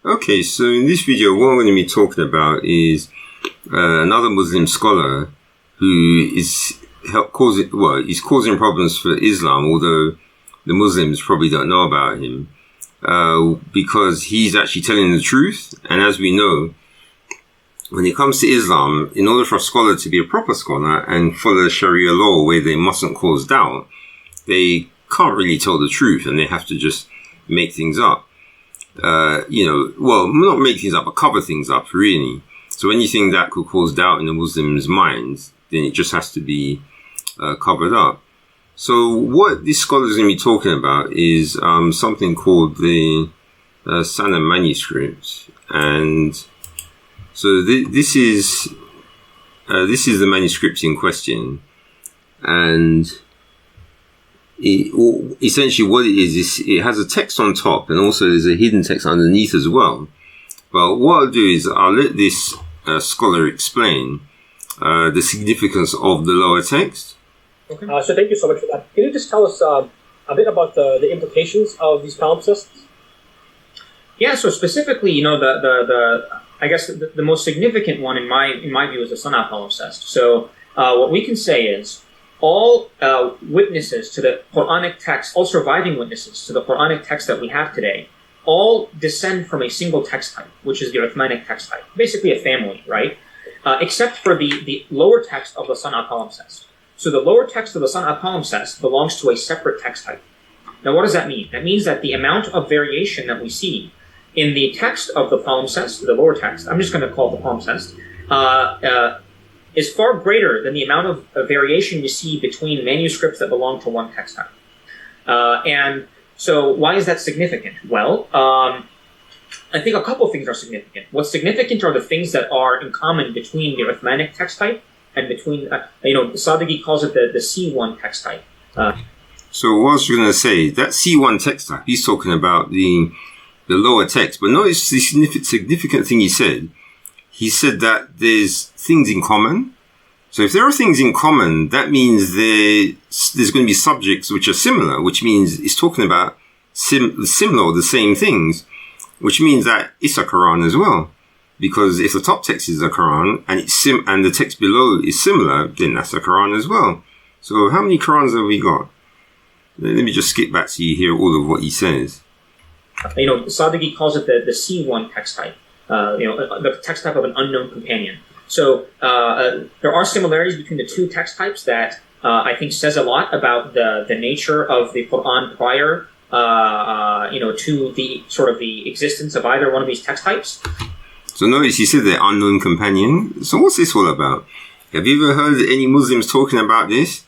Okay, so in this video, what I'm going to be talking about is another Muslim scholar who is he's causing problems for Islam, although the Muslims probably don't know about him, because he's actually telling the truth. And as we know, when it comes to Islam, in order for a scholar to be a proper scholar and follow Sharia law where they mustn't cause doubt, they can't really tell the truth and they have to just make things up. Not make things up, but cover things up, really. So anything that could cause doubt in the Muslims' minds, then it just has to be covered up. So what this scholar is going to be talking about is something called the Sana manuscript, and so this is the manuscript in question, and essentially what it is it has a text on top, and also there's a hidden text underneath as well. But what I'll do is I'll let this scholar explain the significance of the lower text. Okay. So thank you so much for that. Can you just tell us a bit about the implications of these palimpsests? Yeah. So specifically, I guess the most significant one in my view is the Sana palimpsest. So what we can say is all witnesses to the Quranic text, all surviving witnesses to the Quranic text that we have today, all descend from a single text type, which is the Uthmanic text type, basically a family, right? Except for the lower text of the Sana palimpsest. So the lower text of the Sana palimpsest belongs to a separate text type. Now what does that mean? That means that the amount of variation that we see in the text of the palimpsest, the lower text, I'm just going to call it the palimpsest, is far greater than the amount of variation you see between manuscripts that belong to one text type. And so why is that significant? Well, I think a couple things are significant. What's significant are the things that are in common between the Uthmanic text type and between, Sadeghi calls it the C1 text type. So what I was going to say, that C1 text type, he's talking about the lower text, but notice the significant thing he said. He said that there's things in common. So if there are things in common, that means there's going to be subjects which are similar, which means it's talking about similar or the same things, which means that it's a Quran as well. Because if the top text is a Quran and and the text below is similar, then that's a Quran as well. So how many Qurans have we got? Let me just skip back so you hear all of what he says. Sadeghi calls it the C1 text type. The text type of an unknown companion. So there are similarities between the two text types that I think says a lot about the nature of the Quran prior, to the sort of the existence of either one of these text types. So notice he said the unknown companion. So what's this all about? Have you ever heard any Muslims talking about this?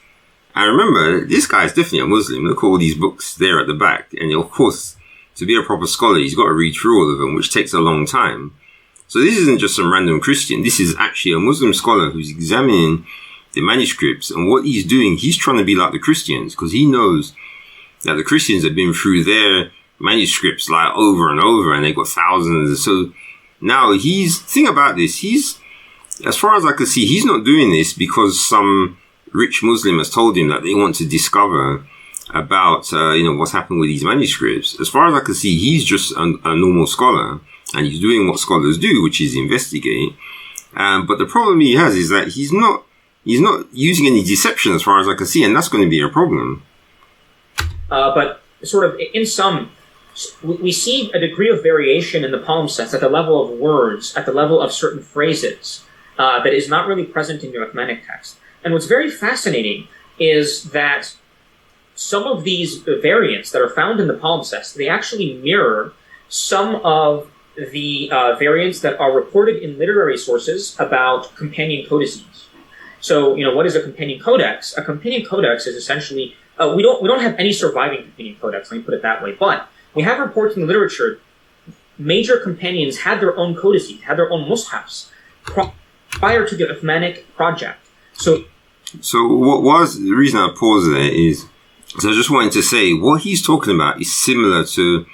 And remember, this guy is definitely a Muslim. Look at all these books there at the back. And of course, to be a proper scholar, he's got to read through all of them, which takes a long time. So this isn't just some random Christian. This is actually a Muslim scholar who's examining the manuscripts. And what he's doing, he's trying to be like the Christians, because he knows that the Christians have been through their manuscripts like over and over, and they've got thousands. So now think about this. As far as I can see, he's not doing this because some rich Muslim has told him that they want to discover about, what's happened with these manuscripts. As far as I can see, he's just a normal scholar, and he's doing what scholars do, which is investigate. But the problem he has is that he's not using any deception as far as I can see, and that's going to be a problem. But sort of in some, we see a degree of variation in the palimpsest at the level of words, at the level of certain phrases, that is not really present in your Uthmanic text. And what's very fascinating is that some of these variants that are found in the palimpsest, they actually mirror some of the variants that are reported in literary sources about companion codices. So, what is a companion codex? A companion codex is essentially, we don't have any surviving companion codex, let me put it that way, but we have reports in the literature, major companions had their own codices, had their own mushafs prior to the Uthmanic project. So what was the reason I paused there is, so I just wanted to say, what he's talking about is similar to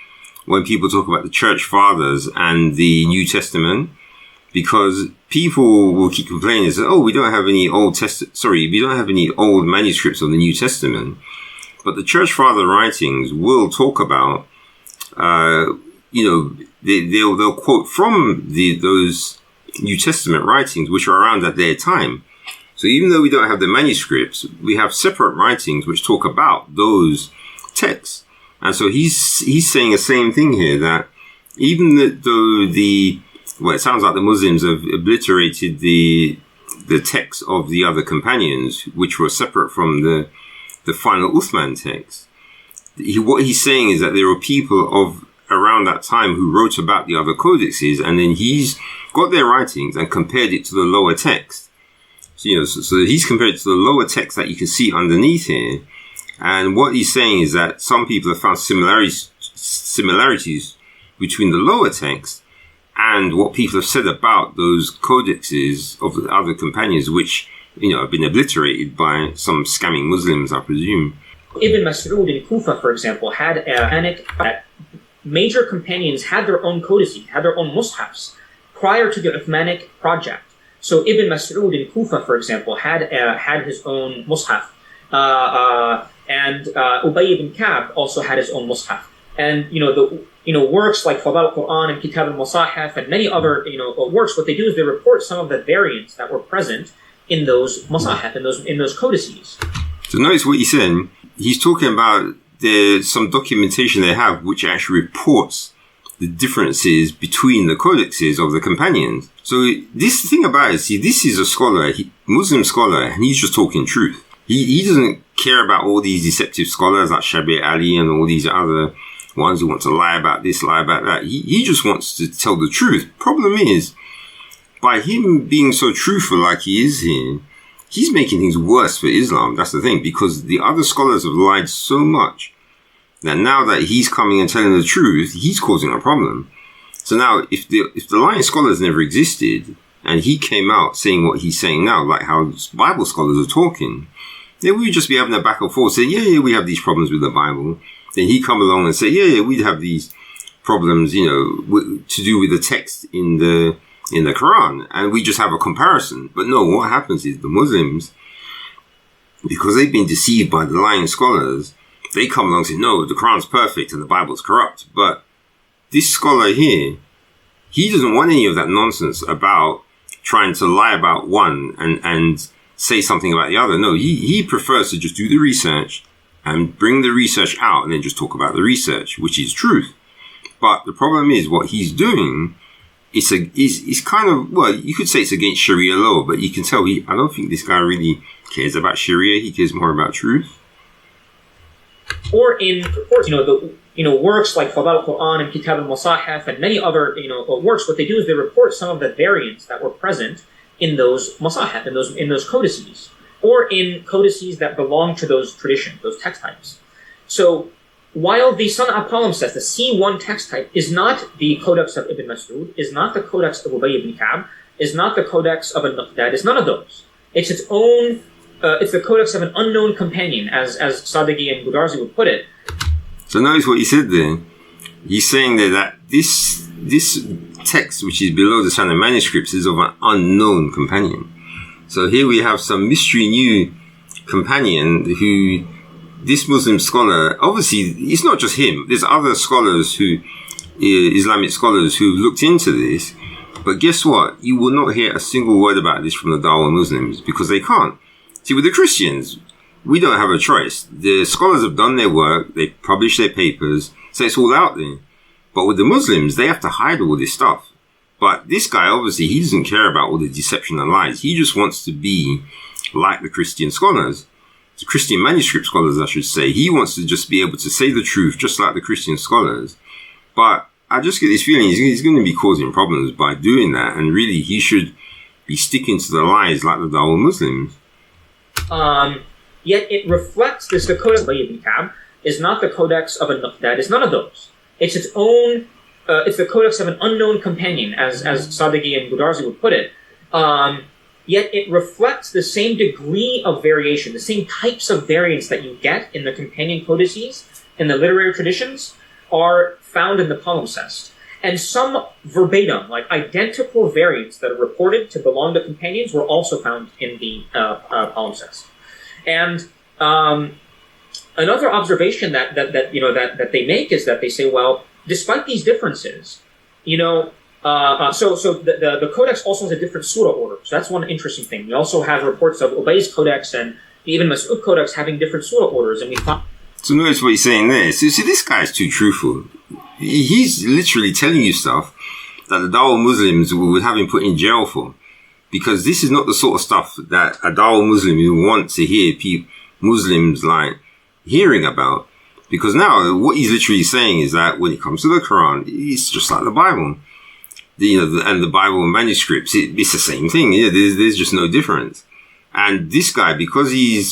when people talk about the Church Fathers and the New Testament, because people will keep complaining and say, we don't have any we don't have any old manuscripts of the New Testament. But the Church Father writings will talk about, they'll quote from those New Testament writings, which are around at their time. So even though we don't have the manuscripts, we have separate writings which talk about those texts. And so he's saying the same thing here, that even though it sounds like the Muslims have obliterated the text of the other companions, which were separate from the final Uthman text. What he's saying is that there were people of around that time who wrote about the other codices, and then he's got their writings and compared it to the lower text. So, so he's compared it to the lower text that you can see underneath here. And what he's saying is that some people have found similarities between the lower text and what people have said about those codices of the other companions, which, have been obliterated by some scamming Muslims, I presume. Ibn Mas'ud in Kufa, for example, had major companions had their own codices, had their own mushafs prior to the Uthmanic project. So Ibn Mas'ud in Kufa, for example, had his own mushaf. And Ubay ibn Ka'b also had his own mushaf. And, works like Fadal al-Quran and Kitab al-Masahif and many other, works, what they do is they report some of the variants that were present in those masahif, in those codices. So notice what he's saying. He's talking about some documentation they have which actually reports the differences between the codices of the companions. So this thing about it, this is a scholar, Muslim scholar, and he's just talking truth. He doesn't care about all these deceptive scholars like Shabir Ali and all these other ones who want to lie about this, lie about that. He just wants to tell the truth. Problem is, by him being so truthful like he is here, he's making things worse for Islam. That's the thing, because the other scholars have lied so much that now that he's coming and telling the truth, he's causing a problem. So now, if the lying scholars never existed, and he came out saying what he's saying now, like how Bible scholars are talking, then we would just be having a back and forth saying, yeah, we have these problems with the Bible. Then he'd come along and say, yeah, we'd have these problems, to do with the text in the Quran, and we just have a comparison. But no, what happens is the Muslims, because they've been deceived by the lying scholars, they come along and say, no, the Quran's perfect and the Bible's corrupt. But this scholar here, he doesn't want any of that nonsense about trying to lie about one and say something about the other. No, he prefers to just do the research and bring the research out and then just talk about the research, which is truth. But the problem is what he's doing is kind of, well, you could say it's against Sharia law, but you can tell I don't think this guy really cares about Sharia. He cares more about truth. Or in works like Fadal al-Quran and Kitab al-Masahif and many other, works, what they do is they report some of the variants that were present in those masahif, in those codices, or in codices that belong to those traditions, those text types. So while the Sana'a palimpsest, the C1 text type, is not the Codex of Ibn Mas'ud, is not the Codex of Ubay ibn Ka'b, is not the Codex of Al-Nuqdad, it's none of those. It's its own, it's the Codex of an unknown companion, as Sadeghi and Gudarzi would put it. So notice what he said there. He's saying there that this text, which is below the standard manuscripts, is of an unknown companion. So here we have some mystery new companion who, this Muslim scholar, obviously, it's not just him. There's other scholars Islamic scholars who looked into this. But guess what? You will not hear a single word about this from the Dawah Muslims because they can't. See, with the Christians, we don't have a choice. The scholars have done their work. They publish their papers. So it's all out there. But with the Muslims, they have to hide all this stuff. But this guy, obviously, he doesn't care about all the deception and lies. He just wants to be like the Christian scholars. The Christian manuscript scholars, I should say. He wants to just be able to say the truth, just like the Christian scholars. But I just get this feeling he's going to be causing problems by doing that. And really, he should be sticking to the lies like the Dawah Muslims. Yet it reflects this. The Codex of Ibn Ka'b is not the Codex of Al-Nuqdad. It's none of those. It's its own. It's the Codex of an unknown companion, as Sadeghi and Gudarzi would put it. Yet it reflects the same degree of variation, the same types of variants that you get in the companion codices, in the literary traditions, are found in the palimpsest. And some verbatim, like identical variants that are reported to belong to companions were also found in the palimpsest. And another observation that they make is that they say, well, despite these differences, the Codex also has a different Surah order. So that's one interesting thing. We also have reports of Ubay's Codex and even Mas'ud Codex having different Surah orders, and we find. So notice what he's saying there. So see, this guy's too truthful. He's literally telling you stuff that the Dawah Muslims would have him put in jail for. Because this is not the sort of stuff that a Dawah Muslim would want to hear Muslims like hearing about. Because now what he's literally saying is that when it comes to the Quran, it's just like the Bible. And the Bible and manuscripts, it's the same thing. Yeah, there's just no difference. And this guy, because he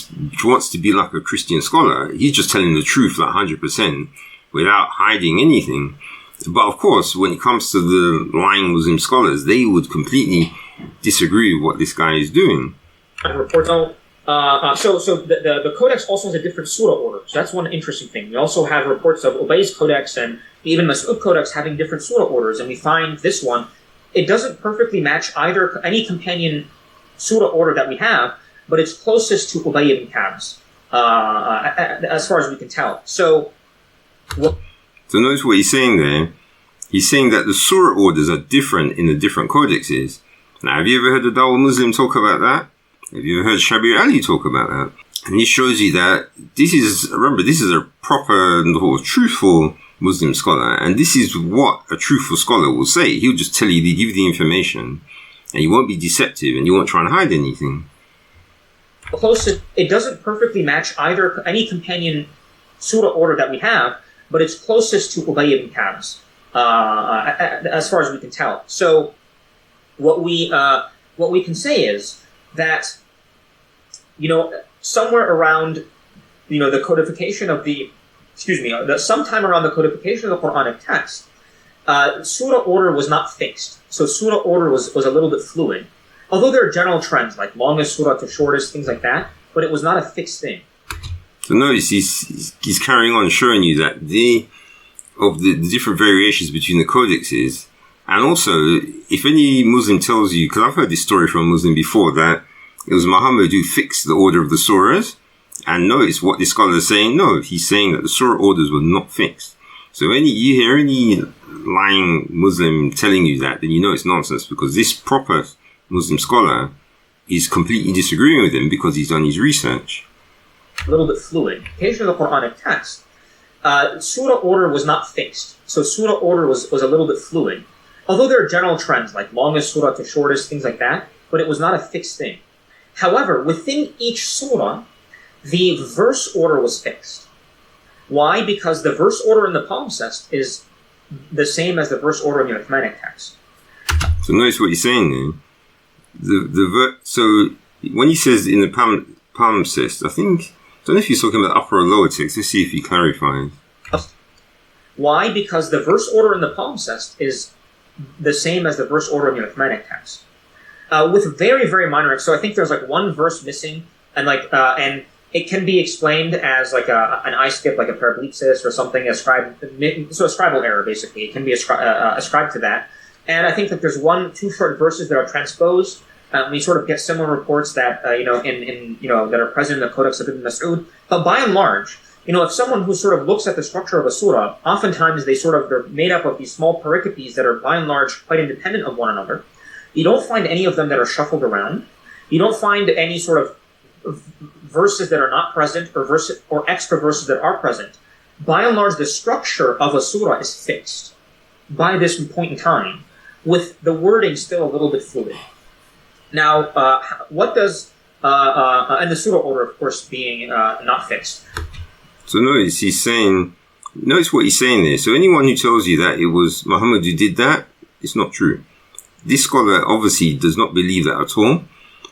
wants to be like a Christian scholar, he's just telling the truth like 100% without hiding anything. But of course, when it comes to the lying Muslim scholars, they would completely disagree with what this guy is doing. The Codex also has a different Surah order. So that's one interesting thing. We also have reports of Ubay's Codex and even Mas'ud Codex having different Surah orders. And we find this one, it doesn't perfectly match any companion Surah order that we have, but it's closest to Ubay ibn Ka'b's, as far as we can tell. So notice what he's saying there. He's saying that the Surah orders are different in the different codexes. Now, have you ever heard the Dawah Muslim talk about that? Have you ever heard Shabir Ali talk about that? And he shows you that this is a proper, truthful Muslim scholar, and this is what a truthful scholar will say. He'll just tell you, give you the information, and he won't be deceptive, and he won't try and hide anything. It doesn't perfectly match any companion Surah order that we have, but it's closest to Ubay ibn Ka'b's, as far as we can tell. So what we can say is that, somewhere around, the codification of sometime around the codification of the Quranic text, Surah order was not fixed. So Surah order was a little bit fluid. Although there are general trends, like longest Surah to shortest, things like that, but it was not a fixed thing. So notice he's carrying on showing you that the different variations between the codexes. And also, if any Muslim tells you, because I've heard this story from a Muslim before, that it was Muhammad who fixed the order of the surahs, and notice what this scholar is saying. No, he's saying that the surah orders were not fixed. So you hear any lying Muslim telling you that, then you know it's nonsense, because this proper Muslim scholar is completely disagreeing with him because he's done his research. A little bit fluid. Occasion of the Quranic text, Surah order was not fixed. So Surah order was a little bit fluid. Although there are general trends, like longest Surah to shortest, things like that, but it was not a fixed thing. However, within each Surah, the verse order was fixed. Why? Because the verse order in the palimpsest is the same as the verse order in the Uthmanic text. So notice what he's saying there. So when he says in the palimpsest, I don't know if he's talking about upper or lower text. Let's see if he clarifies. Why? Because the verse order in the palimpsest is the same as the verse order in the Uthmanic text, with very, very minor. So I think there's like one verse missing, and it can be explained as like an eye skip, like a parableipsis or something, so a scribal error basically. It can be ascribed to that. And I think that there's two short verses that are transposed. We sort of get similar reports that that are present in the Codex of Ibn Mas'ud. But by and large, if someone who sort of looks at the structure of a surah, oftentimes they're made up of these small pericopes that are by and large quite independent of one another. You don't find any of them that are shuffled around. You don't find any sort of verses that are not present or extra verses that are present. By and large, the structure of a surah is fixed by this point in time, with the wording still a little bit fluid. Now, what does and the surah order, of course, being not fixed. So notice what he's saying there. So anyone who tells you that it was Muhammad who did that, it's not true. This scholar obviously does not believe that at all,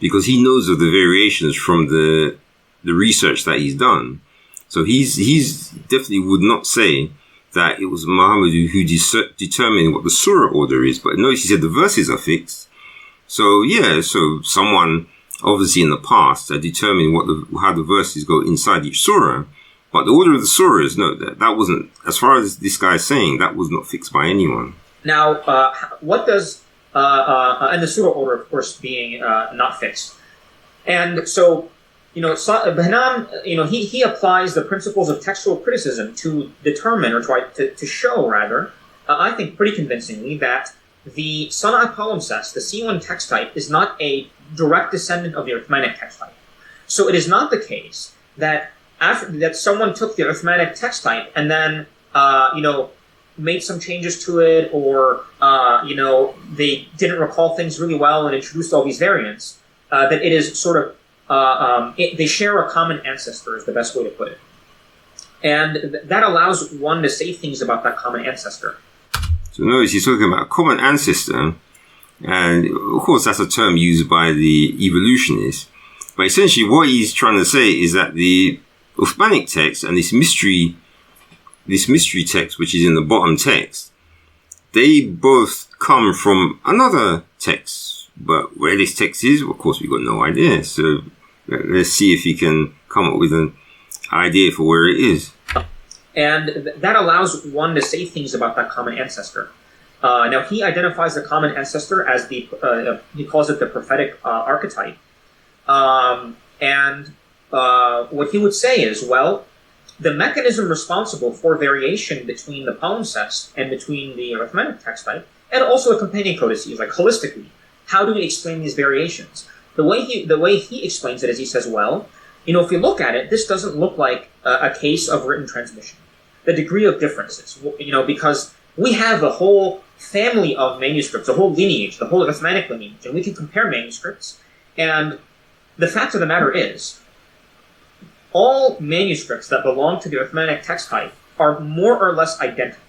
because he knows of the variations from the research that he's done. So he's definitely would not say that it was Muhammad who determined what the surah order is. But notice he said the verses are fixed. So someone obviously in the past had determined how the verses go inside each surah. But the order of the surahs, no, that wasn't, as far as this guy is saying, that was not fixed by anyone. Now, what does, and the surah order, of course, being not fixed. And so, Bahnam, he applies the principles of textual criticism to determine, or try to show, rather, I think pretty convincingly, that the Sana'a palimpsest, the C1 text type, is not a direct descendant of the Uthmanic text type. So it is not the case that that someone took the Uthmanic text type and then, made some changes to it, or, they didn't recall things really well and introduced all these variants. That it is sort of, they share a common ancestor, is the best way to put it. And that allows one to say things about that common ancestor. So notice he's talking about common ancestor, and of course that's a term used by the evolutionists. But essentially what he's trying to say is that the Uthmanic text and this mystery text, which is in the bottom text, they both come from another text. But where this text is, of course, we've got no idea. So let's see if he can come up with an idea for where it is. And that allows one to say things about that common ancestor. Now, he identifies the common ancestor as he calls it the prophetic archetype. And what he would say is, well, the mechanism responsible for variation between the palimpsest and between the Uthmanic text type, and also the companion codices, like holistically, how do we explain these variations? The way he explains it is, he says, well, if you look at it, this doesn't look like a case of written transmission. The degree of differences, because we have a whole family of manuscripts, a whole lineage, the whole Uthmanic lineage, and we can compare manuscripts. And the fact of the matter is, all manuscripts that belong to the Uthmanic text type are more or less identical,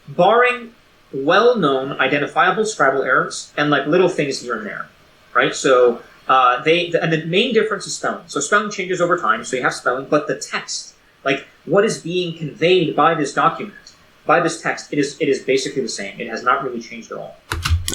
barring well-known identifiable scribal errors and like little things here and there, right? So and the main difference is spelling. So spelling changes over time, so you have spelling, but the text, like what is being conveyed by this document, by this text, it is basically the same. It has not really changed at all.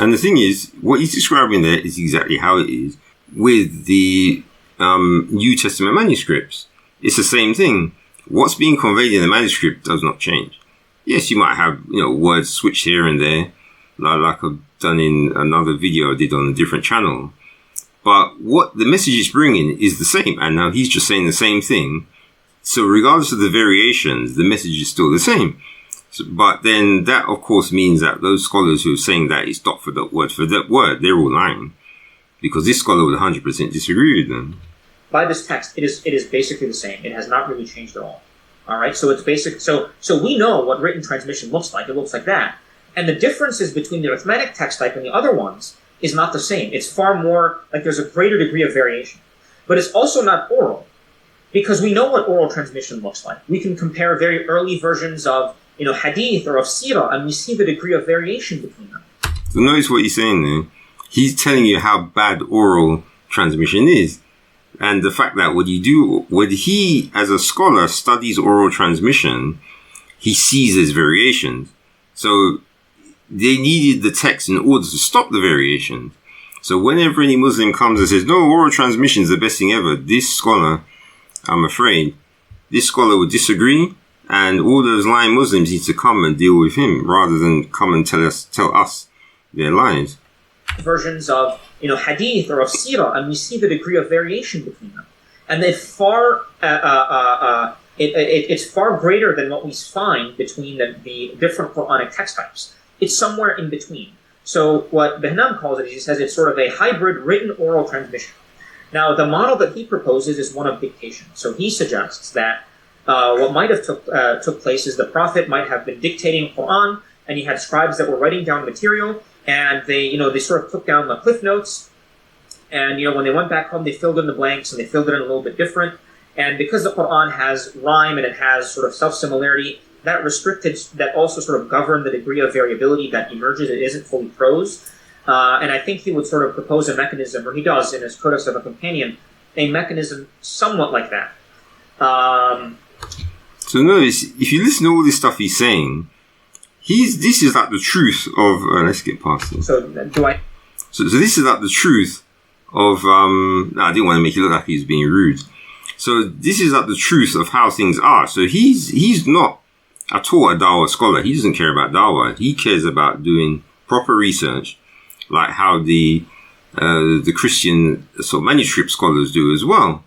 And the thing is, what he's describing there is exactly how it is with the New Testament manuscripts. It's the same thing. What's being conveyed in the manuscript does not change. Yes, you might have, words switched here and there, like I've done in another video I did on a different channel. But what the message is bringing is the same. And now he's just saying the same thing. So regardless of the variations, the message is still the same. So, but then that, of course, means that those scholars who are saying that it's dot for dot, word for that word, they're all lying. Because this scholar would 100% disagree with them. By this text, it is basically the same. It has not really changed at all. All right, so it's basic. So we know what written transmission looks like. It looks like that. And the differences between the Uthmanic text type and the other ones is not the same. It's far more, like there's a greater degree of variation. But it's also not oral, because we know what oral transmission looks like. We can compare very early versions of, hadith or of Surah, and we see the degree of variation between them. So notice what he's saying there. He's telling you how bad oral transmission is. And the fact that when he, as a scholar, studies oral transmission, he sees there's variations. So they needed the text in order to stop the variations. So whenever any Muslim comes and says, no, oral transmission is the best thing ever, this scholar, I'm afraid, this scholar would disagree, and all those lying Muslims need to come and deal with him rather than come and tell us their lies. Versions of hadith or of Surah, and we see the degree of variation between them, and it's far greater than what we find between the different Quranic text types. It's somewhere in between. So what Behnam calls it, he says it's sort of a hybrid written oral transmission. Now the model that he proposes is one of dictation. So he suggests that what might have took place is the Prophet might have been dictating Quran, and he had scribes that were writing down material. And they sort of took down the cliff notes, and when they went back home, they filled in the blanks, and they filled it in a little bit different. And because the Quran has rhyme and it has sort of self-similarity, that also sort of governed the degree of variability that emerges. It isn't fully prose. And I think he would sort of propose a mechanism, or he does in his Codex of a Companion, a mechanism somewhat like that. So notice, if you listen to all this stuff he's saying, this is like the truth of, let's get past it. So this is like the truth of, I didn't want to make it look like he's being rude. So this is like the truth of how things are. So he's not at all a dawah scholar. He doesn't care about dawah. He cares about doing proper research, like how the Christian sort of manuscript scholars do as well.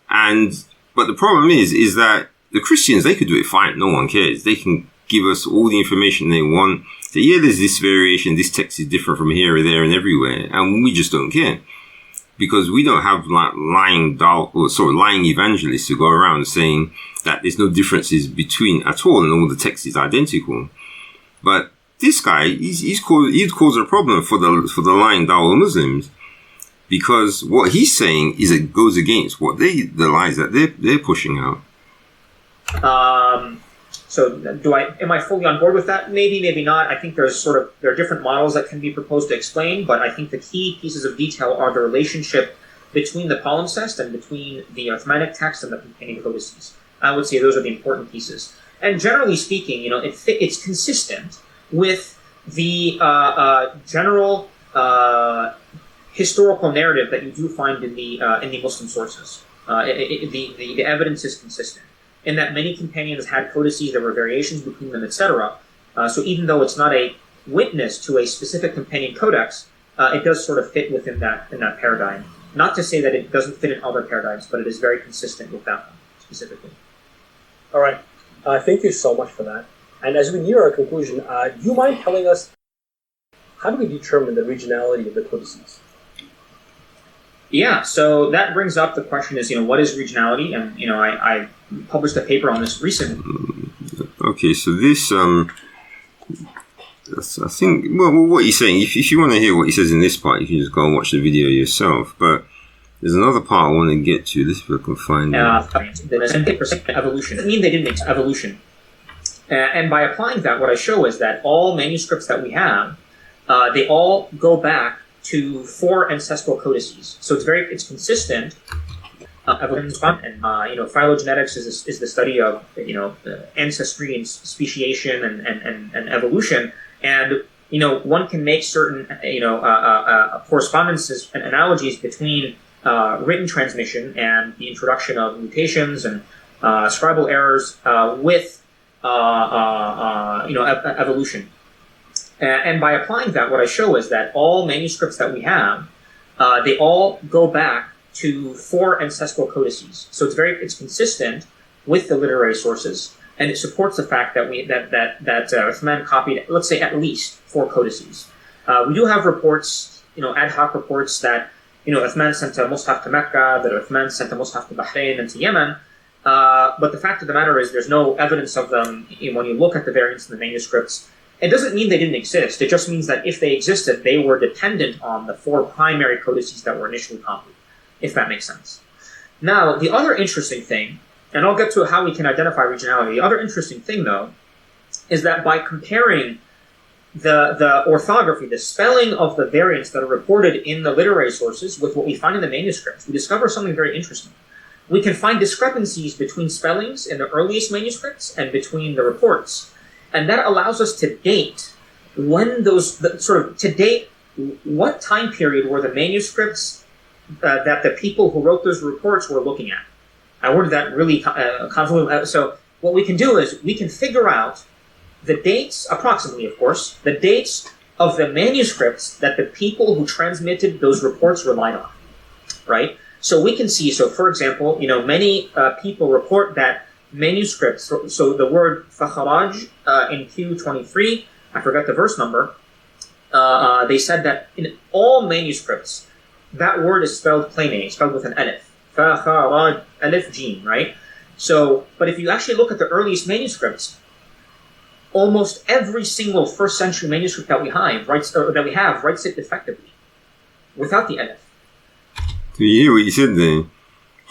But the problem is that the Christians, they could do it fine. No one cares. They can give us all the information they want. So yeah, there's this variation, this text is different from here, there, and everywhere, and we just don't care. Because we don't have like lying evangelists who go around saying that there's no differences between at all and all the text is identical. But this guy, he'd cause a problem for the lying dawah Muslims, because what he's saying is it goes against what the lies that they're pushing out. So am I fully on board with that? Maybe, maybe not. I think there are different models that can be proposed to explain, but I think the key pieces of detail are the relationship between the palimpsest and between the Uthmanic text and the containing codices. I would say those are the important pieces. And generally speaking, it's consistent with the general historical narrative that you do find in the Muslim sources. The evidence is consistent in that many companions had codices, there were variations between them, etc. So even though it's not a witness to a specific companion codex, it does sort of fit within that paradigm. Not to say that it doesn't fit in other paradigms, but it is very consistent with that one specifically. All right. Thank you so much for that. And as we near our conclusion, do you mind telling us how do we determine the regionality of the codices? Yeah, so that brings up the question is, what is regionality? And, I published a paper on this recently. Okay, so this, I think, well, what he's saying, if you want to hear what he says in this part, you can just go and watch the video yourself. But there's another part I want to get to. This if I can find it. Evolution. Doesn't mean they didn't make evolution. And by applying that, what I show is that all manuscripts that we have, they all go back to 4 ancestral codices. So it's consistent. Evolution and phylogenetics is the study of ancestry and speciation and evolution. And one can make certain correspondences and analogies between written transmission and the introduction of mutations and scribal errors with evolution. And by applying that, what I show is that all manuscripts that we have, they all go back to 4 ancestral codices. So it's consistent with the literary sources, and it supports the fact that Uthman copied, let's say, at least 4 codices. We do have reports, ad hoc reports that Uthman sent a mushaf to Mecca, that Uthman sent a mushaf to Bahrain and to Yemen. But the fact of the matter is, there's no evidence of them. When you look at the variants in the manuscripts, it doesn't mean they didn't exist. It just means that if they existed, they were dependent on the 4 primary codices that were initially copied, if that makes sense. Now, the other interesting thing, and I'll get to how we can identify regionality, the other interesting thing, though, is that by comparing the orthography, the spelling of the variants that are reported in the literary sources with what we find in the manuscripts, we discover something very interesting. We can find discrepancies between spellings in the earliest manuscripts and between the reports. And that allows us to date what time period were the manuscripts that the people who wrote those reports were looking at. I worded that really convoluted. So what we can do is we can figure out the dates, approximately of course, the dates of the manuscripts that the people who transmitted those reports relied on, right? So we can see, for example, many people report that manuscripts, so the word fakharaj in Q23, I forgot the verse number, they said that in all manuscripts, that word is spelled plain A, spelled with an alif. Fakharaj, alif, jim, right? So, but if you actually look at the earliest manuscripts, almost every single first century manuscript that we have writes it defectively, without the alif. Do you hear what he said there?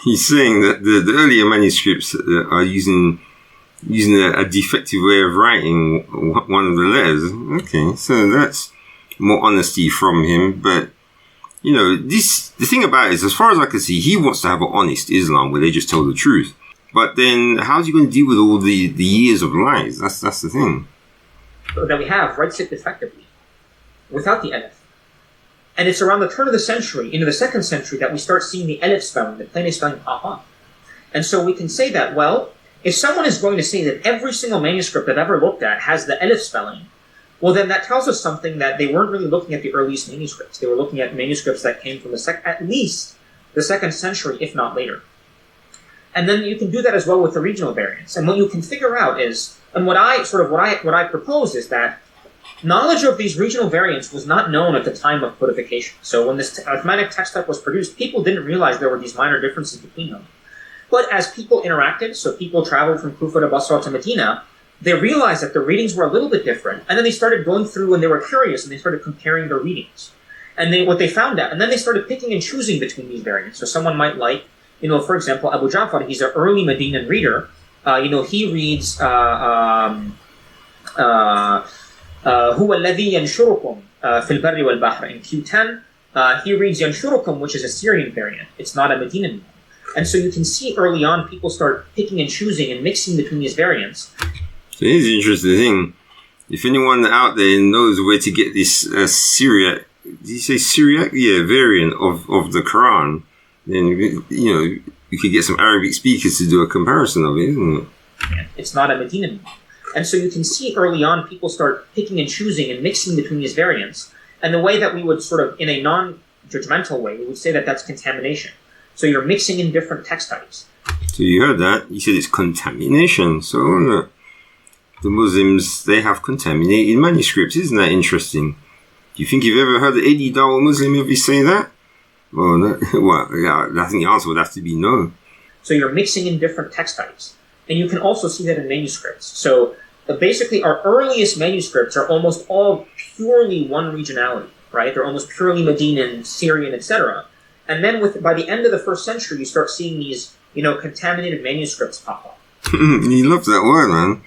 He's saying that the earlier manuscripts are using a defective way of writing one of the letters. Okay, so that's more honesty from him. But the thing about it is, as far as I can see, he wants to have an honest Islam where they just tell the truth. But then, how's he going to deal with all the years of lies? That's the thing. That we have writes it defectively, without the alif. And it's around the turn of the century, into the 2nd century, that we start seeing the alif spelling, the plain A spelling pop up. And so we can say that, well, if someone is going to say that every single manuscript I've ever looked at has the alif spelling, well, then that tells us something that they weren't really looking at the earliest manuscripts. They were looking at manuscripts that came from at least the 2nd century, if not later. And then you can do that as well with the regional variants. And what you can figure out is, and what I propose is that knowledge of these regional variants was not known at the time of codification. So when this Uthmanic text type was produced, people didn't realize there were these minor differences between them. But as people interacted, so people traveled from Kufa to Basra to Medina, they realized that the readings were a little bit different. And then they started going through and they were curious and they started comparing their readings. And what they found out, and then they started picking and choosing between these variants. So someone might like, for example, Abu Ja'far, he's an early Medinan reader. He reads, هو الذي ينشركم في البر والبحر. In Q10, he reads ينشركم, which is a Syrian variant. It's not a Medinan one. And so you can see early on people start picking and choosing and mixing between these variants. So here's the interesting thing. If anyone out there knows where to get this Syriac, did you say Syriac? Yeah, variant of the Quran, then, you could get some Arabic speakers to do a comparison of it, isn't it? Yeah, it's not a Medinan one. And so you can see early on people start picking and choosing and mixing between these variants. And the way that we would sort of, in a non-judgmental way, we would say that that's contamination. So you're mixing in different text types. So you heard that. You said it's contamination. So the Muslims, they have contaminated manuscripts. Isn't that interesting? Do you think you've ever heard any dawah Muslim ever say that? Well, I think the answer would have to be no. So you're mixing in different text types. And you can also see that in manuscripts. So basically our earliest manuscripts are almost all purely one regionality, right? They're almost purely Medinan, Syrian, etc. And then by the end of the first century, you start seeing these, contaminated manuscripts pop up. He loves that word, man.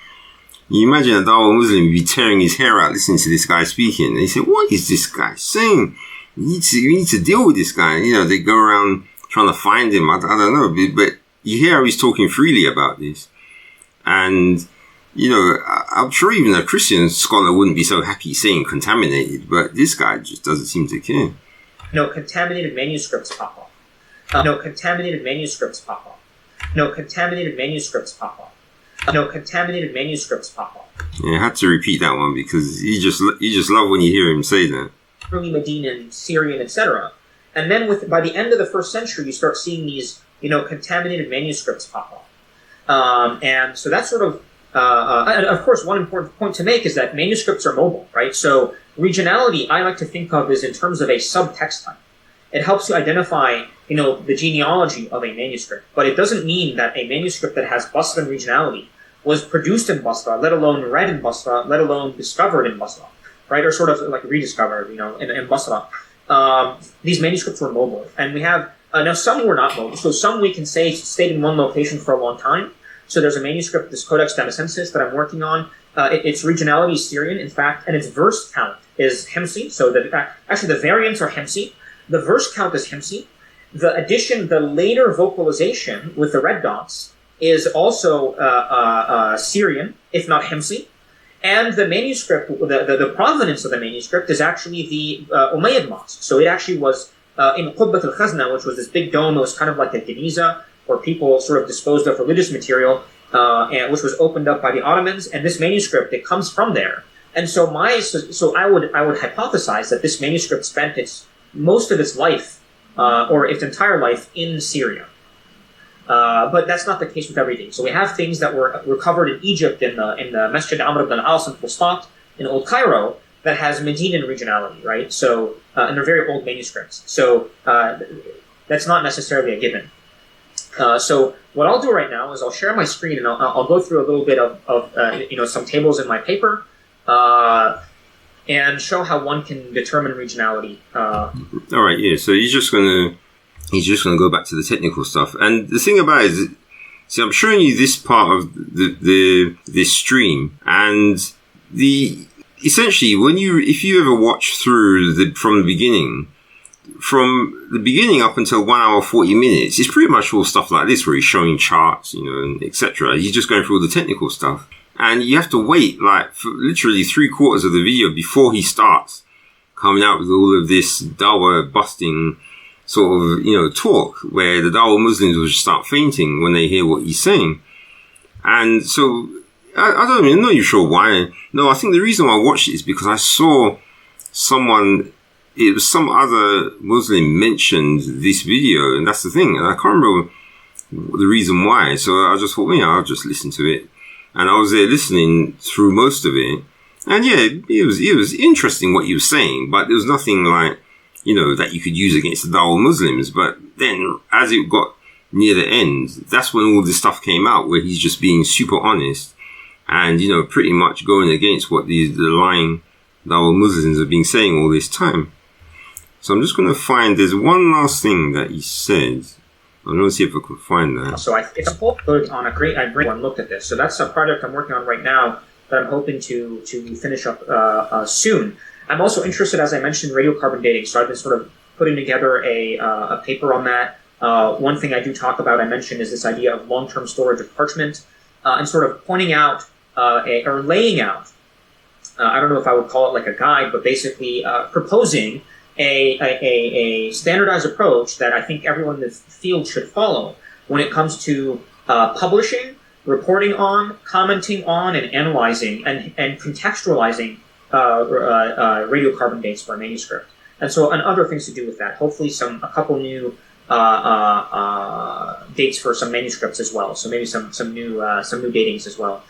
You imagine a dawah Muslim would be tearing his hair out listening to this guy speaking. And he said, what is this guy saying? You need to deal with this guy. They go around trying to find him. I don't know. But you hear how he's talking freely about this. And, I'm sure even a Christian scholar wouldn't be so happy saying contaminated. But this guy just doesn't seem to care. Contaminated manuscripts pop up. Contaminated manuscripts pop up. Contaminated manuscripts pop up. Contaminated manuscripts pop up. Yeah, I had to repeat that one because you just love when you hear him say that. Early Medinan, Syrian, etc. And then by the end of the first century, you start seeing these, contaminated manuscripts pop up. And so that's sort of, and of course, one important point to make is that manuscripts are mobile, right? So regionality, I like to think of as in terms of a subtext type. It helps you identify, the genealogy of a manuscript, but it doesn't mean that a manuscript that has Basran regionality was produced in Basra, let alone read in Basra, let alone discovered in Basra, right? Or sort of like rediscovered, in Basra. These manuscripts were mobile, and we have now some were not mobile. So some we can say stayed in one location for a long time. So there's a manuscript, this Codex Damascensis that I'm working on. Its regionality is Syrian, in fact, and its verse count is Himsi. So actually the variants are Himsi. The verse count is Himsi. The addition, the later vocalization with the red dots is also Syrian, if not Himsi. And the manuscript, the provenance of the manuscript is actually the Umayyad mosque. So it actually was in Qubbat al-Khazna, which was this big dome. It was kind of like a Geniza, where people sort of disposed of religious material, and which was opened up by the Ottomans. And this manuscript, it comes from there. And so I would hypothesize that this manuscript spent most of its life, or its entire life, in Syria. But that's not the case with everything. So we have things that were recovered in Egypt in the Masjid Amr ibn al-As in Fustat in Old Cairo that has Medinan regionality, right? So and they're very old manuscripts. So that's not necessarily a given. So what I'll do right now is I'll share my screen and I'll go through a little bit of some tables in my paper and show how one can determine regionality. All right, yeah. So he's just gonna go back to the technical stuff. And the thing about it is, see, I'm showing you this part of this stream, and essentially if you ever watch through from the beginning up until 1 hour 40 minutes, it's pretty much all stuff like this where he's showing charts, and etc. He's just going through all the technical stuff. And you have to wait for literally 3/4 of the video before he starts coming out with all of this dawah busting sort of, talk where the dawah Muslims will just start fainting when they hear what he's saying. And so, I don't even know you're sure why. No, I think the reason why I watched it is because I saw some other Muslim mentioned this video, and that's the thing. And I can't remember the reason why. So I just thought, I'll just listen to it. And I was there listening through most of it. And yeah, it was interesting what he was saying, but there was nothing like, that you could use against the Dawah Muslims. But then as it got near the end, that's when all this stuff came out where he's just being super honest and, pretty much going against what the lying Dawah Muslims have been saying all this time. So I'm just going to find, there's one last thing that he said. I'm going to see if I can find that. So it's a whole good on a great one looked at this. So that's a project I'm working on right now that I'm hoping to finish up soon. I'm also interested, as I mentioned, radiocarbon dating. So I've been sort of putting together a paper on that. One thing I do talk about, I mentioned, is this idea of long-term storage of parchment and sort of pointing out or laying out, I don't know if I would call it like a guide, but basically proposing a standardized approach that I think everyone in the field should follow when it comes to publishing, reporting on, commenting on, and analyzing and contextualizing radiocarbon dates for a manuscript. And other things to do with that. Hopefully a couple new dates for some manuscripts as well. So maybe some new datings as well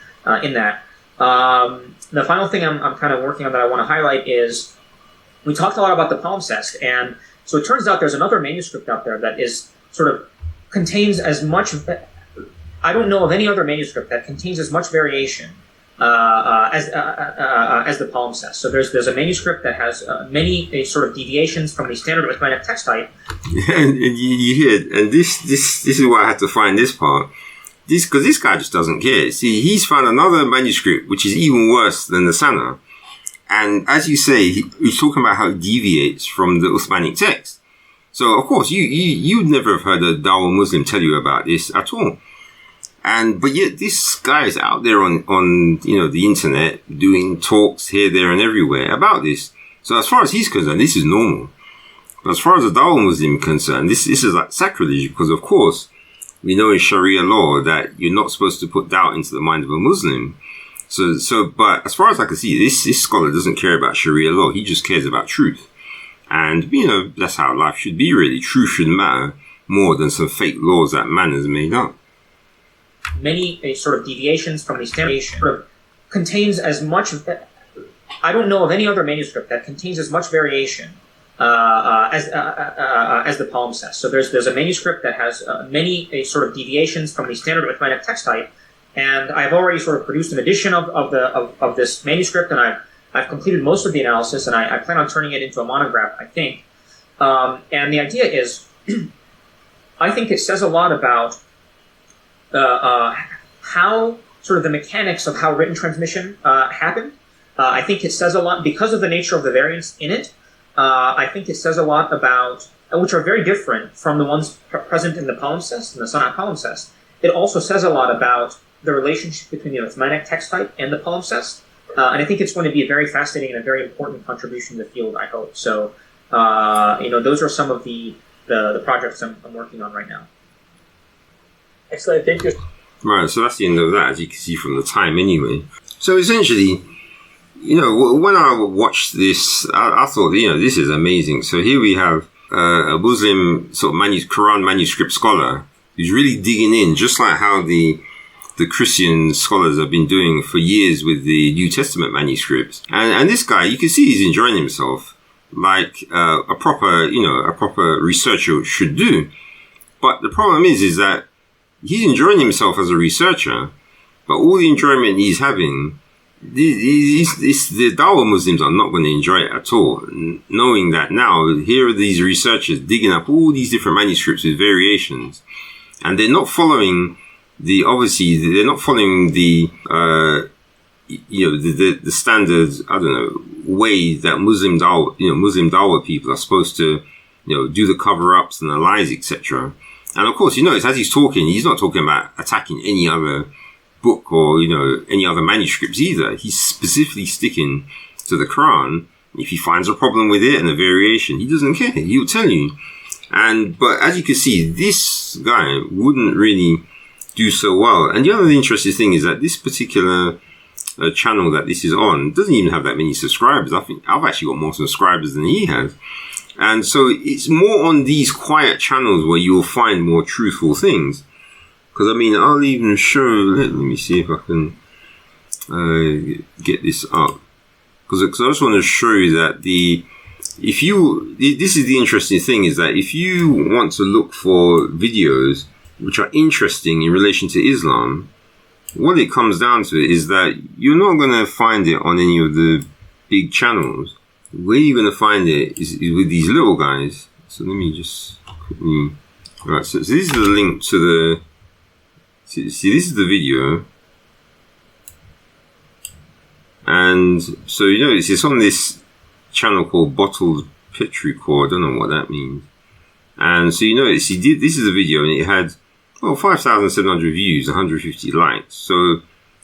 in that. The final thing I'm kind of working on that I want to highlight is we talked a lot about the palimpsest, and so it turns out there's another manuscript out there that is sort of contains as much. I don't know of any other manuscript that contains as much variation as the palimpsest. So there's a manuscript that has many sort of deviations from the standard Uthmanic text type. Yeah, and you hear it, and this is why I had to find this part. Because this guy just doesn't care. See, he's found another manuscript which is even worse than the Sana. And as you say, he's talking about how it deviates from the Uthmanic text. So, of course, you'd never have heard a Dawah Muslim tell you about this at all. But yet this guy is out there on the internet doing talks here, there, and everywhere about this. So as far as he's concerned, this is normal. But as far as the Dawah Muslim is concerned, this is like sacrilege, because, of course, we know in Sharia law that you're not supposed to put doubt into the mind of a Muslim. But as far as I can see, this scholar doesn't care about Sharia law. He just cares about truth. And, that's how life should be, really. Truth should matter more than some fake laws that man has made up. Many sort of deviations from the standard sort of contains as much. I don't know of any other manuscript that contains as much variation as the palimpsest. So there's a manuscript that has many sort of deviations from the standard Uthmanic text type. And I've already sort of produced an edition of this manuscript, and I've completed most of the analysis, and I plan on turning it into a monograph, I think. And the idea is, I think it says a lot about how sort of the mechanics of how written transmission happened. I think it says a lot because of the nature of the variants in it. I think it says a lot about, which are very different from the ones present in the palimpsest and the Sonat palimpsest. It also says a lot about the relationship between the Uthmanic text type and the palimpsest. And I think it's going to be a very fascinating and a very important contribution to the field, I hope. So, those are some of the projects I'm working on right now. Excellent, thank you. Right, so that's the end of that, as you can see from the time anyway. So essentially, when I watched this, I thought, this is amazing. So here we have a Muslim sort of Quran manuscript scholar who's really digging in, just like how the Christian scholars have been doing for years with the New Testament manuscripts. And this guy, you can see he's enjoying himself like a proper researcher should do. But the problem is that he's enjoying himself as a researcher, but all the enjoyment he's having, the Dawah Muslims are not going to enjoy it at all. Knowing that now, here are these researchers digging up all these different manuscripts with variations, and they're not following the standard, way that Muslim Dawah people are supposed to, do the cover-ups and the lies, etc. And of course, it's as he's talking, he's not talking about attacking any other book or, any other manuscripts either. He's specifically sticking to the Quran. If he finds a problem with it and a variation, he doesn't care. He'll tell you. But as you can see, this guy wouldn't really do so well. And the other interesting thing is that this particular channel that this is on doesn't even have that many subscribers. I think I've actually got more subscribers than he has. And so it's more on these quiet channels where you will find more truthful things. Because I mean, I'll even show. Let me see if I can get this up. Because I just want to show you that this is the interesting thing, is that if you want to look for videos which are interesting in relation to Islam, what it comes down to is that you're not going to find it on any of the big channels. Where you're going to find it is with these little guys. So let me just quickly... Right, so this is the link to the... See, this is the video. And so you notice it's on this channel called Bottled Petrichor. I don't know what that means. And so you notice this is a video, and it had 5,700 views, 150 likes. So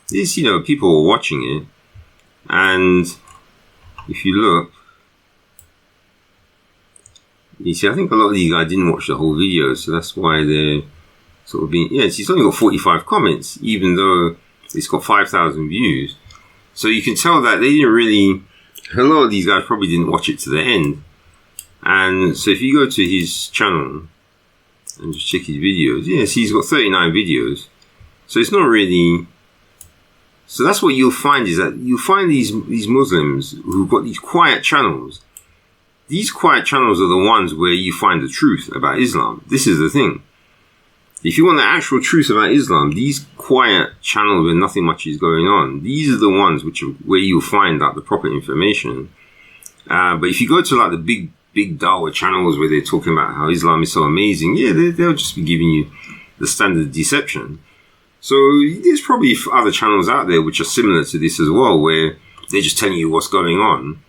this, people were watching it. And if you look, you see, I think a lot of these guys didn't watch the whole video, so that's why they're sort of being... it's only got 45 comments, even though it's got 5,000 views. So you can tell that they didn't really... A lot of these guys probably didn't watch it to the end. And so if you go to his channel and just check his videos, see, he's got 39 videos. So it's not really... So that's what you'll find, is that you'll find these Muslims who've got these quiet channels. These quiet channels are the ones where you find the truth about Islam. This is the thing. If you want the actual truth about Islam, these quiet channels where nothing much is going on, these are the ones where you'll find the proper information. But if you go to the big dawah channels where they're talking about how Islam is so amazing, they'll just be giving you the standard deception. So there's probably other channels out there which are similar to this as well, where they're just telling you what's going on.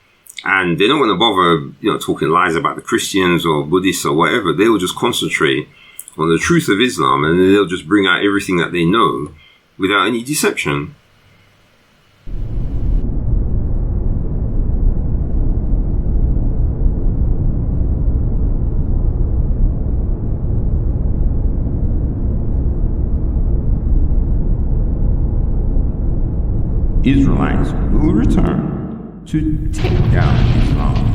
And they don't want to bother, talking lies about the Christians or Buddhists or whatever. They will just concentrate on the truth of Islam, and then they'll just bring out everything that they know without any deception. Israelites will return to take down Islam.